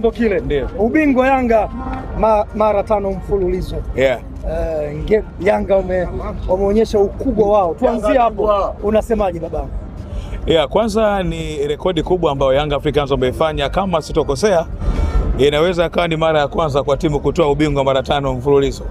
Kile ndio ubingwa Yanga mara 5 mfululizo. Yanga wameonyesha ukubwa wao. Tuanzie hapo, unasemaje baba? Kwanza ni rekodi kubwa ambayo Young Africans wameifanya, kama sitokosea inaweza kuwa ni mara ya kwanza kwa timu kutoa ubingwa mara 5 mfululizo.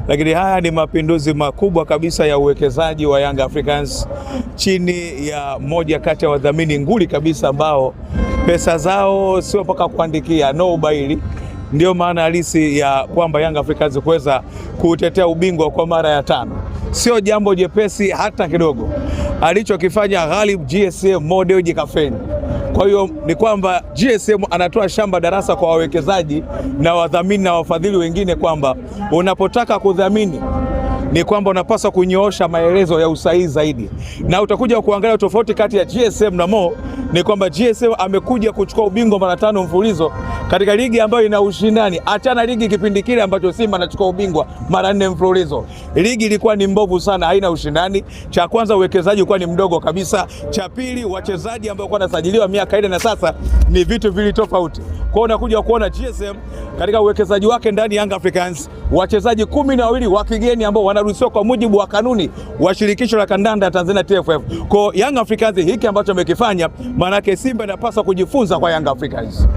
Lakini haya ni mapinduzi makubwa kabisa ya uwekezaji wa Young Africans chini ya moja kati ya wadhamini nguli kabisa ambao pesa zao sio mpaka kuandikia, no ubaili. Ndio maana halisi ya kwamba Young Africans kuweza kutetea ubingwa kwa mara ya 5 sio jambo jepesi hata kidogo. Alichokifanya Ghalib GSM Model Jikafeni. Kwa hiyo ni kwamba GSM anatoa shamba darasa kwa wawekezaji na wadhamini na wafadhili wengine kwamba unapotaka kudhamini ni kwamba unapaswa kunyoosha maelezo ya usahihi zaidi. Na utakuja kuangalia tofauti kati ya GSM na Mo ni kwamba GSM amekuja kuchukua ubingwa mara 5 mfululizo katika ligi ambayo ina ushindani. Achana ligi kipindi kile ambacho Simba anachukua ubingwa mara 4 mfululizo. Ligi ilikuwa ni mbovu sana, haina ushindani. Cha kwanza uwekezaji ulikuwa ni mdogo kabisa. Cha pili wachezaji ambao kwa nasajiliwa miaka ile na sasa ni vitu vili tofauti. Kwa hiyo unakuja kuona GSM katika uwekezaji wake ndani Young Africans wachezaji 12 wa kigeni ambao wanaruhusiwa kwa mujibu wa kanuni wa shirikisho la kandanda Tanzania TFF. Kwa Young Africans hiki ambacho amekifanya, maana yake Simba inapaswa kujifunza kwa Young Africans.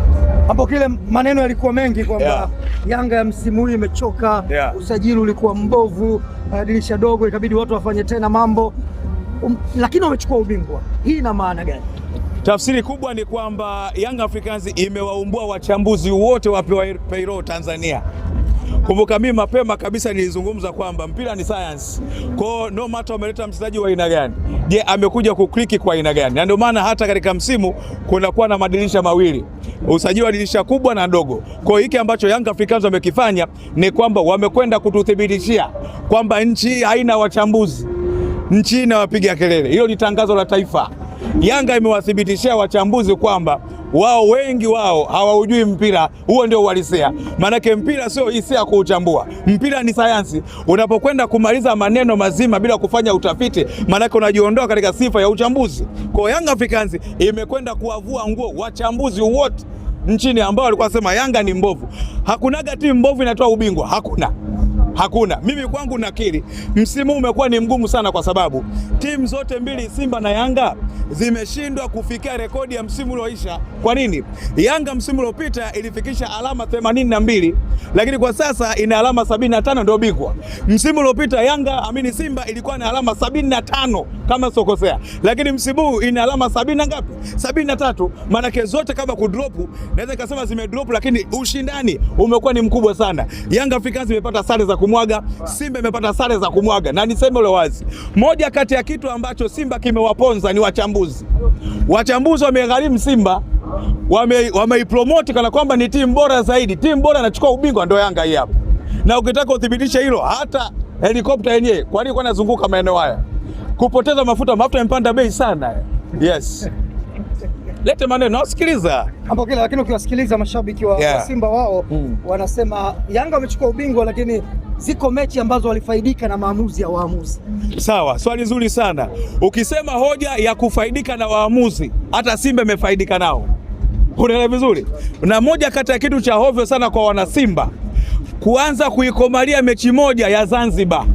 Hapo kile maneno yalikuwa mengi kwamba Yanga ya msimu huu imechoka, usajili ulikuwa mbovu, dirisha dogo ikabidi watu wafanye tena mambo, lakini wamechukua ubingwa. Hii ina maana gani? Tafsiri kubwa ni kwamba Young Africans imewaumbua wachambuzi wote wa payroll Tanzania. Kumbuka mimi mapema kabisa nilizungumza kwamba mpira ni science. Kwa no matter wameleta mchezaji wa aina gani, je, amekuja kukliki kwa aina gani? Na ndio maana hata katika msimu kunakuwa na madirisha mawili, usajili wa dirisha kubwa na ndogo. Kwa hiki ambacho Young Africans wamekifanya ni kwamba wamekwenda kututhibitishia kwamba nchi haina wachambuzi, nchi inawapiga kelele. Hilo ni tangazo la taifa. Yanga imewathibitishia wachambuzi kwamba wengi wao hawaujui mpira. Huo ndio uhalisia. Manake mpira sio hisia kuuchambua. Mpira ni sayansi. Unapokwenda kumaliza maneno mazima bila kufanya utafiti, manake unajiondoa katika sifa ya uchambuzi. Kwa Young Africans imekwenda kuwavua nguo wachambuzi wote nchini ambao walikuwa wasema Yanga ni mbovu. Hakunaga timu mbovu inatoa ubingwa. Hakuna. Mimi kwangu nakiri msimu umekuwa ni mgumu sana kwa sababu timu zote mbili Simba na Yanga zimeshindwa kufikia rekodi ya msimu ulioisha. Kwa nini? Yanga msimu uliopita ilifikisha alama 82, lakini kwa sasa ina alama 75 ndio bingwa. Msimu uliopita Simba ilikuwa na alama 75 kama sokosea, lakini msimu huu ina alama 70 ngapi? 73. Maana zote kama kudrop, naweza kusema zimedrop, lakini ushindani umekuwa ni mkubwa sana. Young Africans imepata sare za kumwaga, Simba imepata sare za kumwaga. Na niseme leo wazi, moja kati ya kitu ambacho Simba kimewaponza ni wachambuzi. Wachambuzi wamegharimu Simba, wameipromote kana kwamba ni timu bora zaidi. Timu bora inachukua ubingwa ndio Yanga hii hapa. Na ukitaka uthibitishe hilo, hata helikopta yenyewe kwa nini inazunguka maeneo haya? Kupoteza mafuta yamepanda bei sana. Yes. Lete maneno, sikiliza. Hapo kile, lakini ukiwasikiliza mashabiki wa Simba wao wanasema Yanga wamechukua ubingwa, lakini ziko mechi ambazo walifaidika na maamuzi ya waamuzi. Sawa, swali zuri sana. Ukisema hoja ya kufaidika na waamuzi, hata Simba imefaidika nao. Unaelewa vizuri? Na moja kati ya kitu cha hovyo sana kwa wana Simba kuanza kuikomalia mechi moja ya Zanzibar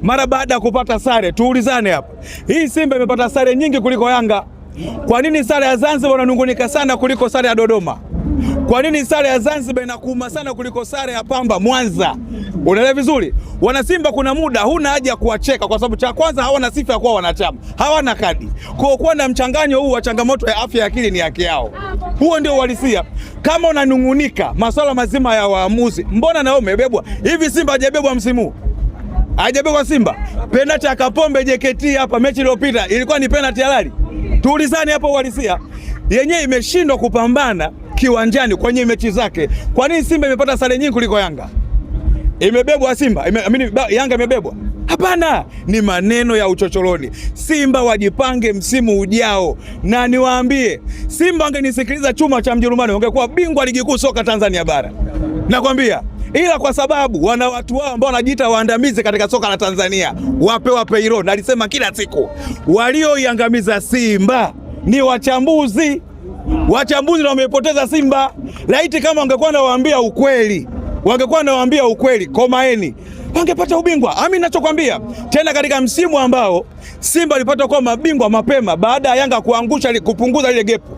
mara baada ya kupata sare. Tuulizane hapa. Hii Simba imepata sare nyingi kuliko Yanga. Kwa nini sare ya Zanzibar wananungunika sana kuliko sare ya Dodoma? Kwa nini sare ya Zanzibar inakuuma sana kuliko sare ya Pamba Mwanza? Unaelewa vizuri? Wana Simba kuna muda huna haja ya kuwacheka kwa sababu cha kwanza hawana sifa ya kuwa wanachama. Hawana kadi. Kwa kuwa na mchanganyo huu wa changamoto ya afya ya akili ni haki yao. Huo ndio uhalisia. Kama unanungunika masuala mazima ya waamuzi, mbona nao umebebwa? Hivi Simba hajabebwa msimu? Hajabebwa Simba? Penalty ya Kapombe JKT hapa mechi iliyopita ilikuwa ni penalty halali? Tuulizane hapo uhalisia. Yenyewe imeshindwa kupambana kiwanjani kwenye mechi zake. Kwa nini Simba imepata sare nyingi kuliko Yanga? Imebebwa Simba? Yanga imebebwa? Hapana, ni maneno ya uchochoroni. Simba wajipange msimu ujao. Na niwaambie, Simba angenisikiliza chuma cha Mjerumani wangekuwa bingwa ligi kuu soka Tanzania bara. Nakwambia, ila kwa sababu wana watu wao ambao wanajiita waandamizi katika soka la Tanzania, wapewa payroll. Na alisema kila siku walioiangamiza Simba ni wachambuzi. Wachambuzi na wamepoteza Simba. Laiti kama wangekuwa nawaambia ukweli, komaeni, wangepata ubingwa. Mimi ninachokwambia tena, katika msimu ambao Simba alipata kuwa mabingwa mapema baada ya Yanga kupunguza ile gepu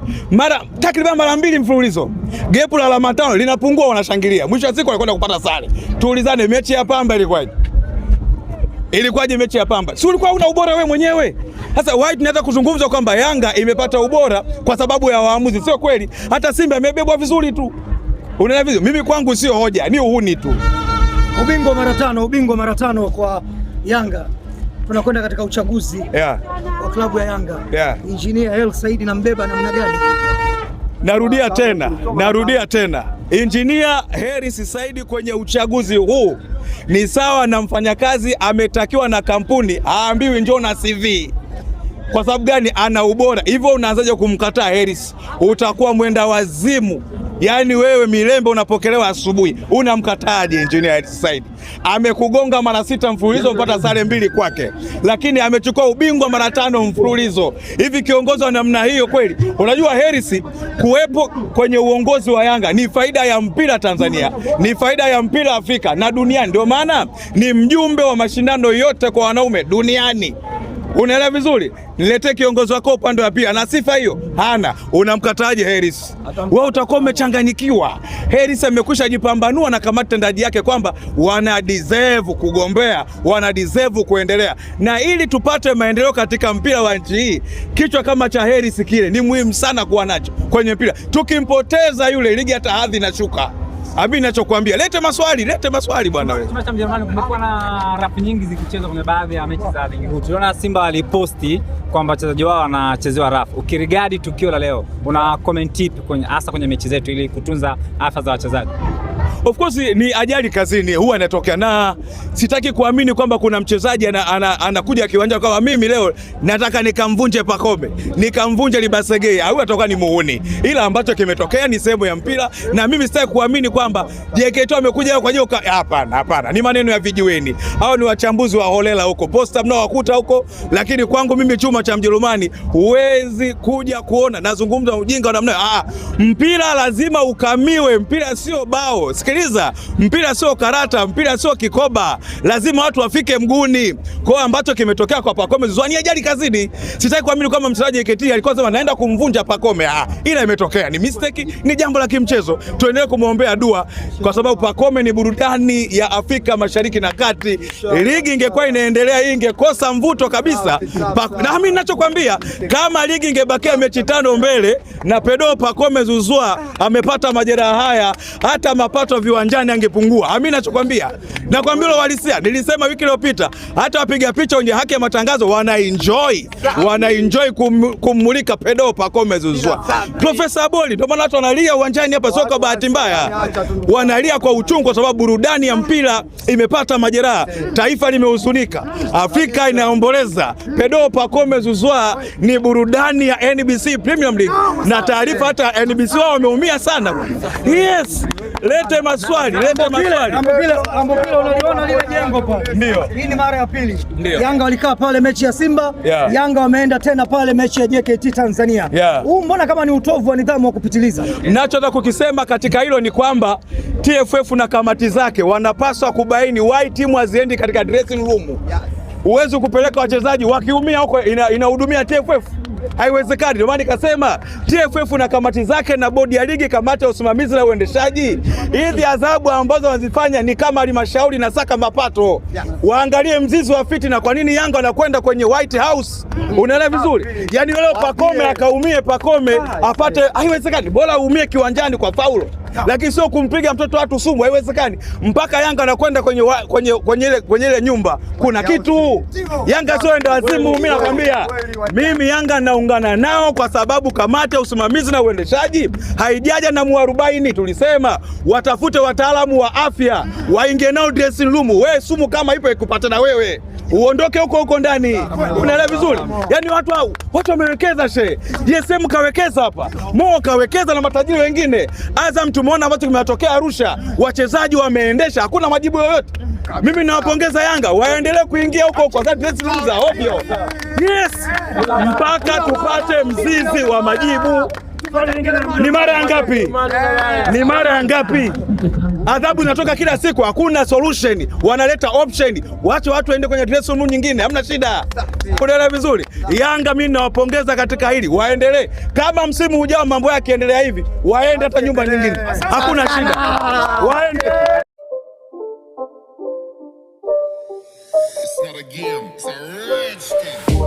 takriban mara 2 mfululizo, gepu la alama 5 linapungua, wanashangilia. Mwisho wa siku wanakwenda kupata sare. Tuulizane, mechi ya Pamba ilikuwaje? Mechi ya Pamba si ulikuwa una ubora wewe mwenyewe? Sasa why tunaweza kuzungumza kwamba Yanga imepata ubora kwa sababu ya waamuzi? Sio kweli. Hata Simba imebebwa vizuri tu. Unaona vizuri? Mimi kwangu sio hoja, ni uhuni tu. Ubingwa mara 5 kwa Yanga. Tunakwenda katika uchaguzi wa klabu ya Yanga. Engineer Hersi Said na mbeba namna gani? Narudia tena. Engineer Hersi Said kwenye uchaguzi huu ni sawa na mfanyakazi ametakiwa na kampuni aambiwi njoo na CV. Kwa sababu gani? Ana ubora. Hivyo unaanzaje kumkataa Hersi? Utakuwa mwenda wazimu. Yaani wewe Milembe unapokelewa asubuhi, unamkataaje Engineer Hersi Said? Amekugonga mara 6 mfululizo, mpata sare 2 kwake, lakini amechukua ubingwa mara 5 mfululizo. Hivi kiongozi wa namna hiyo kweli? Unajua Hersi kuwepo kwenye uongozi wa Yanga ni faida ya mpira Tanzania, ni faida ya mpira Afrika na duniani. Ndio maana ni mjumbe wa mashindano yote kwa wanaume duniani. Unaelewa vizuri? Niletee kiongozi wako upande wa pia na sifa hiyo hana, unamkataje Hersi? Wewe utakuwa umechanganyikiwa. Hersi amekwisha jipambanua na kamati tendaji yake kwamba wana deserve kugombea, wana deserve kuendelea. Na ili tupate maendeleo katika mpira wa nchi hii, kichwa kama cha Hersi kile ni muhimu sana kuwa nacho kwenye mpira. Tukimpoteza yule, ligi hata hadhi inashuka. Abi ninachokuambia, lete maswali bwana wewe. Chama cha Mjerumani kumekuwa na rap nyingi zikichezwa kwenye baadhi ya mechi za ligi kuu. Tuliona Simba waliposti kwamba wachezaji wao wanachezewa rap. Ukirigadi tukio la leo, una comment ipi hasa kwenye mechi zetu ili kutunza afya za wachezaji? Of course ni ajali kazini huwa inatokea, na sitaki kuamini kwamba kuna mchezaji anakuja kiwanja kama mimi leo nataka nikamvunje Pacome, nikamvunje Libasegei, au atoka ni muhuni. Ila ambacho kimetokea ni sehemu ya mpira, na mimi sitaki kuamini kwamba JKT amekuja kwa hiyo. Hapana, ni maneno ya vijiweni. Hao ni wachambuzi wa holela huko posta mnaowakuta huko, lakini kwangu mimi chuma cha Mjerumani huwezi kuja kuona nazungumza ujinga namna. Mpira lazima ukamiwe, mpira sio bao. Sikiliza, mpira sio karata, mpira sio kikoba, lazima watu wafike mguuni. Kwa ambacho kimetokea kwa Pacome Zouzoua ni ajali kazini. Sitaki kuamini kwamba mchezaji JKT alikuwa sema naenda kumvunja Pacome. Ila imetokea, ni mistake, ni jambo la kimchezo. Tuendelee kumwombea dua kwa sababu Pacome ni burudani ya Afrika Mashariki na Kati. Ligi ingekuwa inaendelea hii ingekosa mvuto kabisa. Na mimi ninachokwambia, kama ligi ingebakia mechi 5 mbele na Pedro Pacome Zouzoua amepata majeraha haya, hata mapato viwanjani angepungua. Mimi ninachokwambia, nakwambia lo walisia, nilisema wiki iliyopita, hata wapiga picha wenye haki ya matangazo wanaenjoy kumulika Pedro Pacome Zouzoua. Profesa Aboli, ndio maana watu wanalia uwanjani hapa, sio kwa bahati mbaya. Wanalia kwa uchungu kwa sababu burudani ya mpira imepata majeraha. Taifa limehuzunika, Afrika inaomboleza. Pedro Pacome Zouzoua ni burudani ya NBC Premium League, na taarifa hata NBC wao wameumia sana. Yes, lete maswali. Ambopile unaliona lile jengo pale. Ndio. Hii ni mara ya pili. Yanga walikaa pale mechi ya Simba, Yanga wameenda tena pale mechi ya JKT Tanzania. Huu mbona kama ni utovu wa nidhamu wa kupitiliza? Ninachotaka kukisema katika hilo ni kwamba TFF na kamati zake wanapaswa kubaini why timu haziendi katika dressing room. Uwezo kupeleka wachezaji wakiumia huko inahudumia TFF. Haiwezekani. Ndio maana nikasema TFF na kamati zake na bodi ya ligi, kamati ya usimamizi na uendeshaji, hizi adhabu ambazo wanazifanya ni kama halmashauri na saka mapato. Waangalie mzizi wa fitina. Kwa nini Yanga wanakwenda kwenye White House? Unaelewa vizuri? Yaani leo Pacome akaumie, Pacome apate, haiwezekani. Bora uumie kiwanjani kwa faulo, lakini sio kumpiga mtoto watu sumu. Haiwezekani. Mpaka Yanga anakwenda kwenye ile nyumba. Kuna kitu. Yanga sio enda wazimu. Mimi nakwambia, mimi Yanga naungana nao kwa sababu kamati ya usimamizi na uendeshaji haijaja na muarobaini. Tulisema watafute wataalamu wa afya waingie nao dressing room. Wewe sumu kama ipo ikupata na wewe uondoke huko ndani. Unaelewa vizuri? Yaani watu wamewekeza JSM kawekeza hapa, Mo kawekeza na matajiri wengine. Azam tumeona ambacho kimetokea Arusha, wachezaji wameendesha, hakuna majibu yoyote. Mimi nawapongeza Yanga, waendelee kuingia huko kwa dressing room za ovyo. Yes, mpaka tupate mzizi wa majibu. Ni mara ya ngapi? Ni mara ya ngapi? Adhabu inatoka kila siku, hakuna solution. Wanaleta option, waache watu waende kwenye dressing room nyingine, hamna shida. Kuendelea vizuri. Yanga mimi nawapongeza katika hili, waendelee. Kama msimu ujao mambo yake yaendelea hivi, waende hata nyumba nyingine, hakuna shida. Waende. It's not a game, it's a rich thing.